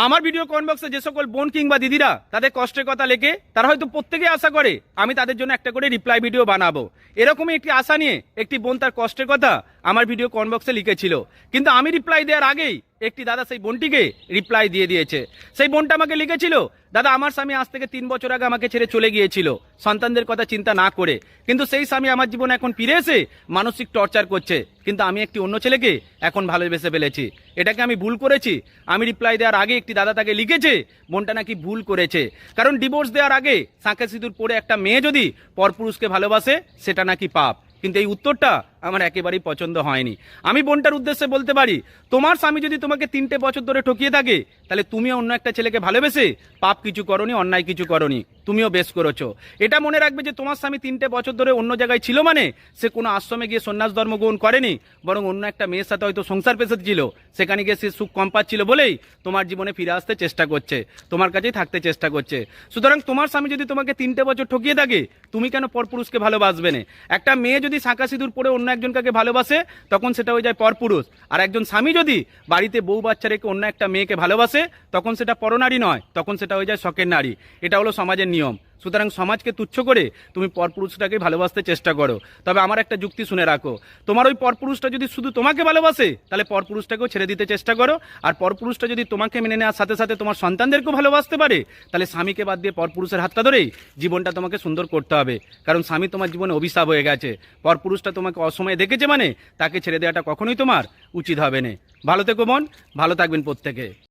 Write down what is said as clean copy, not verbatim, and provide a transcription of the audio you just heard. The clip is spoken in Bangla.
আমার ভিডিও কমেন্ট বক্সে যে সকল বোন কিংবা দিদিরা তাদের কষ্টের কথা লেখে, তারা হয়তো প্রত্যেকেই আশা করে আমি তাদের জন্য একটা করে রিপ্লাই ভিডিও বানাবো। এরকমই একটি আশা নিয়ে একটি বোন তার কষ্টের কথা আমার ভিডিও কমেন্ট বক্সে লিখেছিল, কিন্তু আমি রিপ্লাই দেওয়ার আগেই একটি দাদা সেই বোনটিকে রিপ্লাই দিয়ে দিয়েছে। সেই বোনটা আমাকে লিখেছিল, দাদা আমার স্বামী আজ থেকে 3 বছর আগে আমাকে ছেড়ে চলে গিয়েছিল সন্তানদের কথা চিন্তা না করে, কিন্তু সেই স্বামী আমার জীবনে এখন ফিরে এসে মানসিক টর্চার করছে, কিন্তু আমি একটি অন্য ছেলেকে এখন ভালোবেসে ফেলেছি। এটাকে আমি ভুল করেছি? আমি রিপ্লাই দেওয়ার আগে একটি দাদা তাকে লিখেছে বোনটা নাকি ভুল করেছে, কারণ ডিভোর্স দেওয়ার আগে শাঁখা সিঁদুর পরে একটা মেয়ে যদি পরপুরুষকে ভালোবাসে সেটা নাকি পাপ। কিন্তু এই উত্তরটা আমার একেবারেই পছন্দ হয়নি। আমি বোনটার উদ্দেশ্যে বলতে পারি, তোমার স্বামী যদি তোমাকে 3টে বছর ধরে ঠকিয়ে থাকে, তাহলে তুমিও অন্য একটা ছেলেকে ভালোবেসে পাপ কিছু করনি, অন্যায় কিছু করনি, তুমিও বেশ করেছো। এটা মনে রাখবে যে তোমার স্বামী 3টে বছর ধরে অন্য জায়গায় ছিল মানে সে কোনো আশ্রমে গিয়ে সন্ন্যাস ধর্ম গ্রহণ করেনি, বরং অন্য একটা মেয়ের সাথে হয়তো সংসার পেশাতে ছিল, সেখানে গিয়ে সে সুখ কম পাচ্ছিল বলেই তোমার জীবনে ফিরে আসতে চেষ্টা করছে, তোমার কাছেই থাকতে চেষ্টা করছে। সুতরাং তোমার স্বামী যদি তোমাকে 3টে বছর ঠকিয়ে থাকে, তুমি কেন পরপুরুষকে ভালোবাসবে না? একটা মেয়ে যদি শাঁখা সিঁদুর পরে অন্য একজনকে ভালোবাসে তখন সেটা হয়ে যায় পরপুরুষ, আর একজন স্বামী যদি বাড়িতে বউ বাচ্চা রেখে অন্য একটা মেয়েকে ভালোবাসে তখন সেটা পরনারী নয়, তখন সেটা হয়ে যায় শখের নারী। এটা হলো সমাজের নিয়ম। সুতরাং সমাজকে তুচ্ছ করে তুমি পরপুরুষটাকে ভালোবাসতে চেষ্টা করো। তবে আমার একটা যুক্তি শুনে রাখো, তোমার ওই পরপুরুষটা যদি শুধু তোমাকে ভালোবাসে তাহলে পরপুরুষটাকেও ছেড়ে দিতে চেষ্টা করো, আর পরপুরুষটা যদি তোমাকে মেনে নেওয়ার সাথে সাথে তোমার সন্তানদেরকেও ভালোবাসতে পারে, তাহলে স্বামীকে বাদ দিয়ে পরপুরুষের হাতটা ধরেই জীবনটা তোমাকে সুন্দর করতে হবে, কারণ স্বামী তোমার জীবনে অভিশাপ হয়ে গেছে। পরপুরুষটা তোমাকে অসময়ে দেখেছে মানে তাকে ছেড়ে দেওয়াটা কখনোই তোমার উচিত হবে না। ভালো থেকো বোন, ভালো থাকবেন প্রত্যেকে।